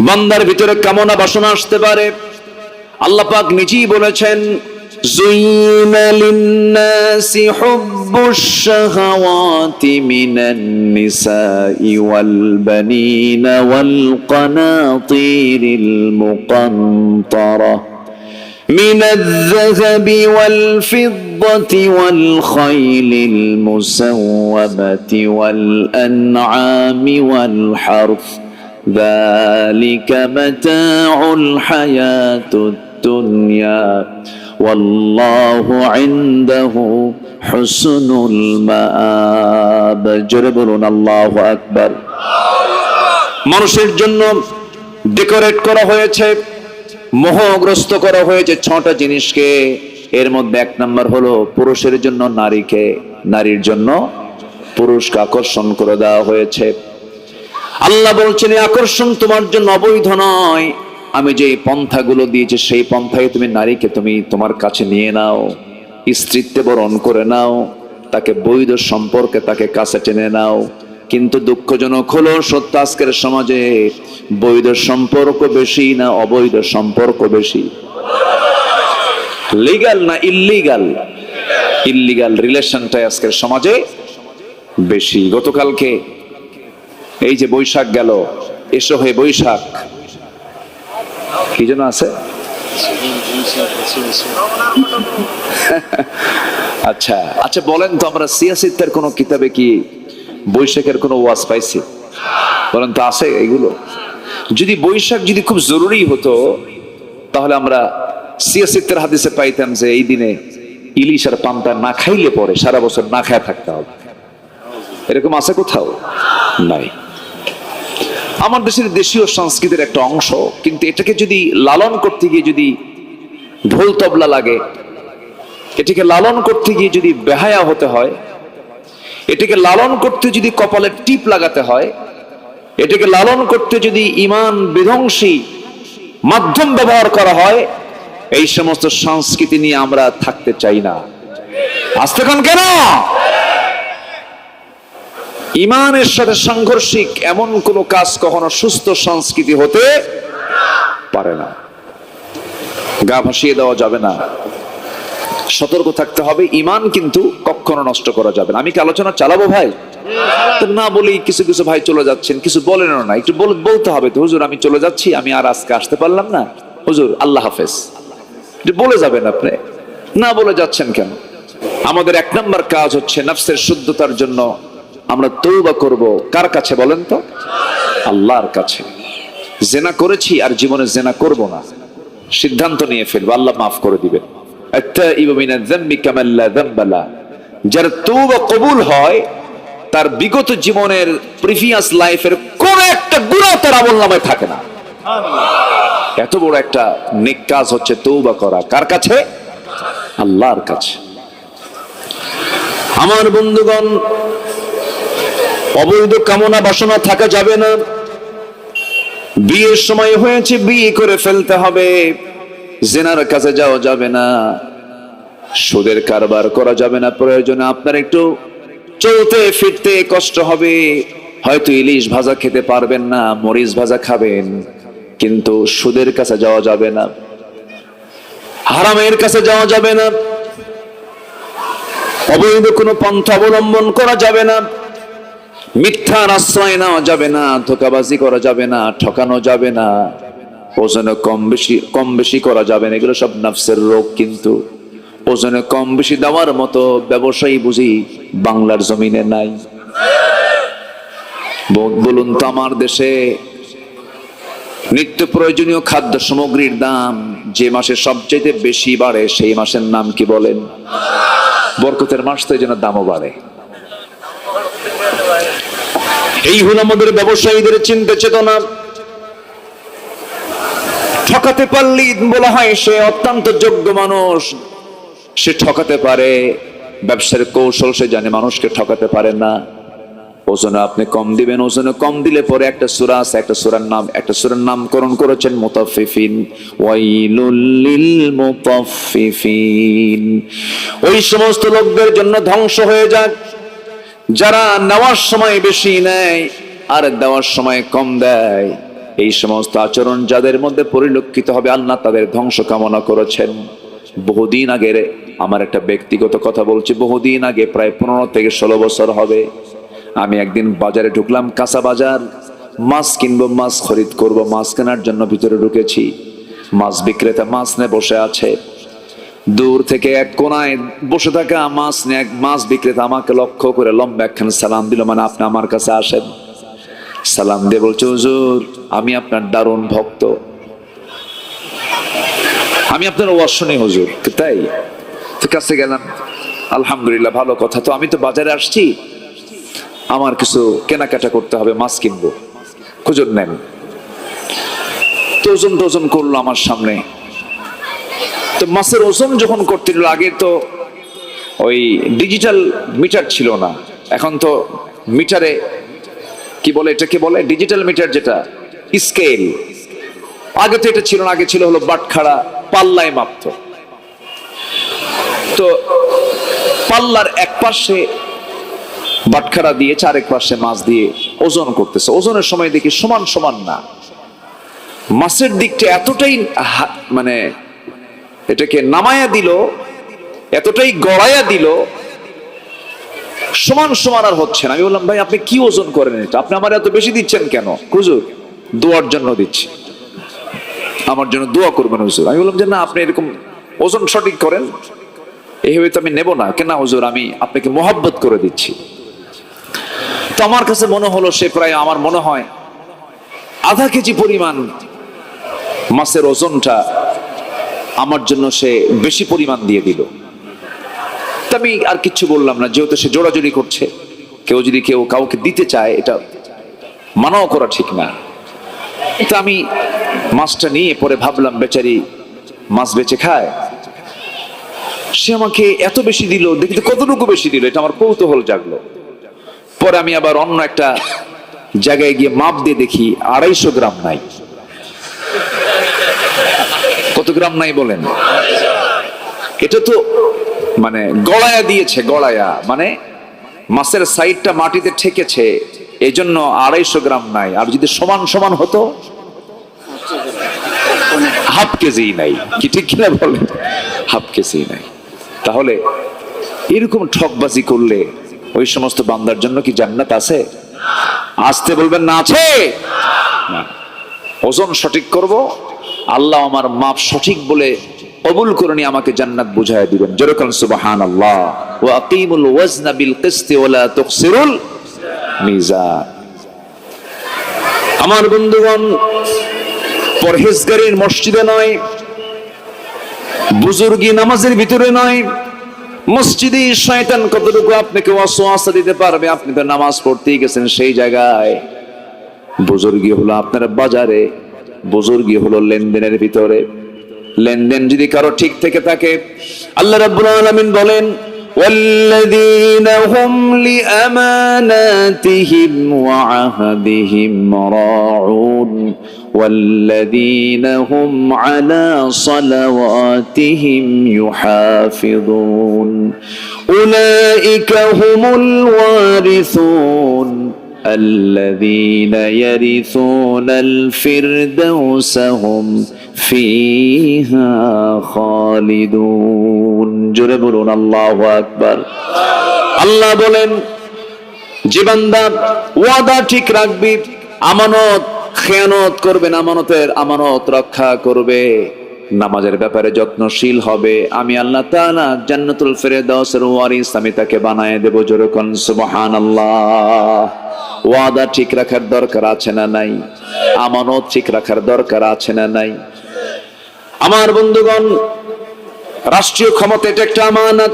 বান্দার ভিতরে কামনা বাসনা আসতে পারে। আল্লাহ পাক নিজেই বলেছেন, যুইনা লিন-নাসি হুব্বুশ শাহাওয়াতি মিনান নিসাই ওয়াল বানিনা ওয়াল কানাতিরিল মুকান্তারা মিনাল যাহাবি ওয়াল ফিদ্দাতি ওয়াল খাইলিল মুসাওওয়ামাতি ওয়াল আনআমি ওয়াল হারথ যালিকা মাতাউল হায়াতুদ দুনিয়া ওয়াল্লাহু ইনদাহু হুসনুল মাআব। জোরে বলুন আল্লাহু আকবার। মানুষের জন্য ডেকোরেট করা হয়েছে, মোহগ্রস্ত করা হয়েছে 6টা জিনিসকে। এর মধ্যে 1 নম্বর হলো পুরুষের জন্য নারীকে, নারীর জন্য পুরুষকে আকর্ষণ করে দেওয়া হয়েছে। আল্লাহ বলছেন, এই আকর্ষণ তোমার জন্য অবৈধ নয়। আমি যে পন্থাগুলো দিয়েছি সেই পন্থায় তুমি নারীকে তুমি তোমার কাছে নিয়ে নাও, স্ত্রীত্বে বরণ করে নাও, তাকে বৈধ সম্পর্কে তাকে কাছে টেনে নাও। কিন্তু দুঃখজনক হলো সত্য, আজকের সমাজে বৈধ সম্পর্ক বেশি না অবৈধ সম্পর্ক বেশি? লিগ্যাল না ইল্লিগাল? ইল্লিগাল রিলেশনটাই আজকের সমাজে বেশি। গতকালকে এই যে বৈশাখ গেল, এসো হে বৈশাখ, কি যেন আছে? আচ্ছা আচ্ছা, বলেন তো, আমরা সিয়াসিতের কোন কিতাবে কি বৈশাখের কোন ওয়াজ পাইছি? বলেন তো, আছে এগুলো? যদি বৈশাখ যদি খুব জরুরি হতো, তাহলে আমরা সিয়াসিতের হাদিসে পাইতাম যে এই দিনে ইলিশ আর পান্তা না খাইলে পরে সারা বছর না খায় থাকতে হবে। এরকম আছে কোথাও? নাই। আমার দেশের দেশীয় সংস্কৃতির একটা অংশ, কিন্তু এটাকে যদি লালন করতে গিয়ে যদি ঢোল তবলা লাগে, এটাকে লালন করতে গিয়ে যদি বেহায়া হতে হয়, এটাকে লালন করতে যদি কপালে টিপ লাগাতে হয়, এটাকে লালন করতে যদি ঈমান বিধ্বংসী মাধ্যম ব্যবহার করা হয়, এই সমস্ত সংস্কৃতি নিয়ে আমরা থাকতে চাই না। আজকে কেন? ঈমানের সাথে সাংঘর্ষিক এমন কোন কাজ কখনো সুস্থ সংস্কৃতি হতে পারে না। গা ভাসিয়ে দেওয়া যাবে না, সতর্ক থাকতে হবে। ঈমান কিন্তু কখনো নষ্ট করা যাবে না। আমি কি আলোচনা চালাবো ভাই? না বলি কিছু কিছু ভাই চলে যাচ্ছেন, কিছু বলেনও না, একটু বলতে হবে তো, হুজুর আমি চলে যাচ্ছি, আমি আর আজকে আসতে পারলাম না, হুজুর আল্লাহ হাফেজ, বলে যাবেন আপনি। না বলে যাচ্ছেন কেন? আমাদের 1 নম্বর কাজ হচ্ছে নফসের শুদ্ধতার জন্য আমরা তওবা করব। কার কাছে বলেন তো? আল্লাহর কাছে। জেনা করেছি আর জীবনে জেনা করব না, সিদ্ধান্ত নিয়ে ফেলবো, আল্লাহ মাফ করে দিবেন। আত-তাইবু মিনাজ যামবি কামান লা যামবা লা। যার তওবা কবুল হয়, তার বিগত জীবনের প্রিভিয়াস লাইফের কোন একটা গুনাহ তার আমলনামায় থাকে না। এত বড় একটা নেক কাজ হচ্ছে তওবা করা। কার কাছে? আল্লাহর কাছে। আমার বন্ধুগণ, অবৈধ কামনা বাসনা থাকা যাবে না। বিয়ের সময় হয়েছে, বিয়ে করে ফেলতে হবে। জেনার কাছে যাওয়া যাবে না, সুদের কারবার করা যাবে না। প্রয়োজনে আপনার একটু চলতে ফিরতে কষ্ট হবে, হয়তো ইলিশ ভাজা খেতে পারবেন না, মরিচ ভাজা খাবেন, কিন্তু সুদের কাছে যাওয়া যাবে না, হারামের কাছে যাওয়া যাবে না, অবৈধ কোনো পন্থা অবলম্বন করা যাবে না, মিথ্যার আশ্রয় নেওয়া যাবে না, ধোঁকাবাজি করা যাবে না, ঠকানো যাবে না, ওজনে কম বেশি করা যাবে না। এগুলো সব নফসের রোগ। কিন্তু ওজনে কম বেশি দেওয়ার মতো ব্যবসায়ী বুঝি বাংলার জমিনে নাই। বলুন তো, আমার দেশে নিত্য প্রয়োজনীয় খাদ্য সামগ্রীর দাম যে মাসে সবচেয়ে বেশি বাড়ে, সেই মাসের নাম কি বলেন? বরকতের মাস, তো এই জন্য দামও বাড়ে। এই হলো আমাদের ব্যবসায়ীদের চিন্তা চেতনা। ঠকাতে পারলেই বলা হয় সে অত্যন্ত যোগ্য মানুষ, সে ঠকাতে পারে, ব্যবসার কৌশল সে জানে, মানুষকে ঠকাতে পারে না। ওজনে আপনি কম দিবেন, ওজনে কম দিলে পরে একটা সূরা আছে, একটা সূরার নামকরণ করেছেন মুতাফফিফিন। ওয়াইলুল লিল মুতাফফিফিন। ওই সমস্ত লোকদের জন্য ধ্বংস হয়ে যাক যারা নেওয়ার সময় বেশি নেয় আর দেওয়ার সময় কম দেয়। এই সমস্ত আচরণ যাদের মধ্যে পরিলক্ষিত হবে আল্লাহ তাদের ধ্বংস কামনা করেছেন। বহুদিন আগের আমার একটা ব্যক্তিগত কথা বলছি, বহুদিন আগে প্রায় 15 থেকে 16 বছর হবে, আমি একদিন বাজারে ঢুকলাম, কাঁচা বাজার, মাছ কিনবো, মাছ খরিদ করব। মাছ কেনার জন্য ভিতরে ঢুকেছি, মাছ বিক্রেতা মাছ নিয়ে বসে আছে। দূর থেকে এক কোনায় বসে থাকা মাছ বিক্রেতা আমাকে লক্ষ্য করে লম্বা একখান সালাম দিল, মানে আপনি আমার কাছে আসেন। সালাম দিয়ে বলছে, হুজুর আমি আপনার দারুণ ভক্ত, আমি আপনার ওয়াজ শুনি হুজুর। তাই? তো কাছে গেলাম, আলহামদুলিল্লাহ ভালো কথা। তো আমি তো বাজারে আসছি, আমার কিছু কেনাকাটা করতে হবে, মাছ কিনবো, খুঁজুর নেন। তো ওজন করলো আমার সামনে। তো মাছের ওজন যখন করতে দিল, আগে তো ওই ডিজিটাল মিটার ছিল না, এখন তো মিটারে কি বলে, এটাকে বলে ডিজিটাল মিটার, যেটা স্কেল। আগে তো এটা ছিল না, আগে ছিল হলো বাটখারা, পাল্লায় মাপতো। তো পাল্লার এক পাশে বাটখারা দিয়েছে, আরেক পাশে মাছ দিয়ে ওজন করতেছে। ওজনের সময় দেখি সমান সমান না, মাছের দিকটা এতটাই মানে এটাকে নামায়া দিল, এতটাই গড়াইয়া দিল, সমান সমান আর হচ্ছে না। আমি বললাম, ভাই আপনি কি ওজন করেন এটা, আপনি আমার এত বেশি দিচ্ছেন কেন? হুজুর দোয়ার জন্য দিচ্ছি, আমার জন্য দোয়া করবেন হুজুর। আমি বললাম যে না, আপনি এরকম ওজন সঠিক করেন, এইভাবে তো আমি নেব না। কেন হুজুর, আমি আপনাকে মোহাব্বত করে দিচ্ছি। তো আমার কাছে মনে হলো সে প্রায়, আমার মনে হয় আধা কেজি পরিমাণ মাছের ওজনটা আমার জন্য সে বেশি পরিমাণ দিয়ে দিল। আমি আর কিচ্ছু বললাম না, যেহেতু সে জোড়াজোড়ি করছে। যদি কেউ কাউকে দিতে চায়, এটা মানাও করা ঠিক না। তা আমি মাছটা নিয়ে পরে ভাবলাম, বেচারি মাছ বেচে খায়, সে আমাকে এত বেশি দিল, দেখি কতটুকু বেশি দিল, এটা আমার কৌতূহল জাগলো। পরে আমি আবার অন্য একটা জায়গায় গিয়ে মাপ দিয়ে দেখি 250 গ্রাম নাই। কত গ্রাম নাই বলেন? এটা তো মানে গড়ায়া দিয়েছে, গড়ায়া মানে মাছের সাইডটা মাটিতে ঠেকেছে, এই জন্য 250 গ্রাম নাই। আর যদি সমান সমান হতো, হাফ কেজি নাই। কি ঠিক কিনা বলেন? হাফ কেজি নাই। তাহলে এরকম ঠকবাজি করলে ওই সমস্ত বান্দার জন্য কি জান্নাত আছে? আসতে বলবেন না আছে। ওজন সঠিক করব, আল্লাহ আমার মাপ সঠিক বলে কবুল করে নিয়ে আমাকে জান্নাত বুঝায় দিবেন। যেরকম সুবহানাল্লাহ, ওয়া আকিমুল ওয়াজনা বিল কিসতি ওয়া লা তুখসিরুল মিজান। আমার বন্ধুগণ, পরহেজগারির মসজিদে নয়, বুজুর্গি নামাজের ভিতরে নয়, মসজিদে শয়তান কতটুকু আপনাকে ওয়াসওয়াসা দিতে পারবে। আপনি তো নামাজ পড়তেই গেছেন সেই জায়গায়। বুজুর্গি হলো আপনার বাজারে, বুজুর্গি হলো লেনদেনের ভিতরে। লেনদেন যদি কারো ঠিক থেকে থাকে, আল্লাহ রাব্বুল আলামিন বলেন, ওয়াল্লাযীনা হুম লিআমানাতিহিম ওয়া আহদিহিম রাউন ওয়াল্লাযীনা হুম আলা সালাওয়াতিহিম ইউহাফিযুন উলাইকা হুমুল ওয়ারিসুন الذين يرثون الفردوس هم فيها خالدون। জোরে বলুন আল্লাহু আকবার। আল্লাহ বলেন, যে বান্দা ওয়াদা ঠিক রাখবি, আমানত খেয়ানত করবে না, আমানত রক্ষা করবে, নামাজের ব্যাপারে যত্নশীল হবে, আমি আল্লাহ তাআলা জান্নাতুল ফেরদাউসের ওয়ারিস আমি তাকে বানায় দেব। জোরে কোন সুবহানাল্লাহ। ওয়াদা ঠিক রাখার দরকার আছে না নাই? আমানত ঠিক রাখার দরকার আছে না নাই? আমার বন্ধুগণ, রাষ্ট্রীয় ক্ষমতা এটা একটা আমানত।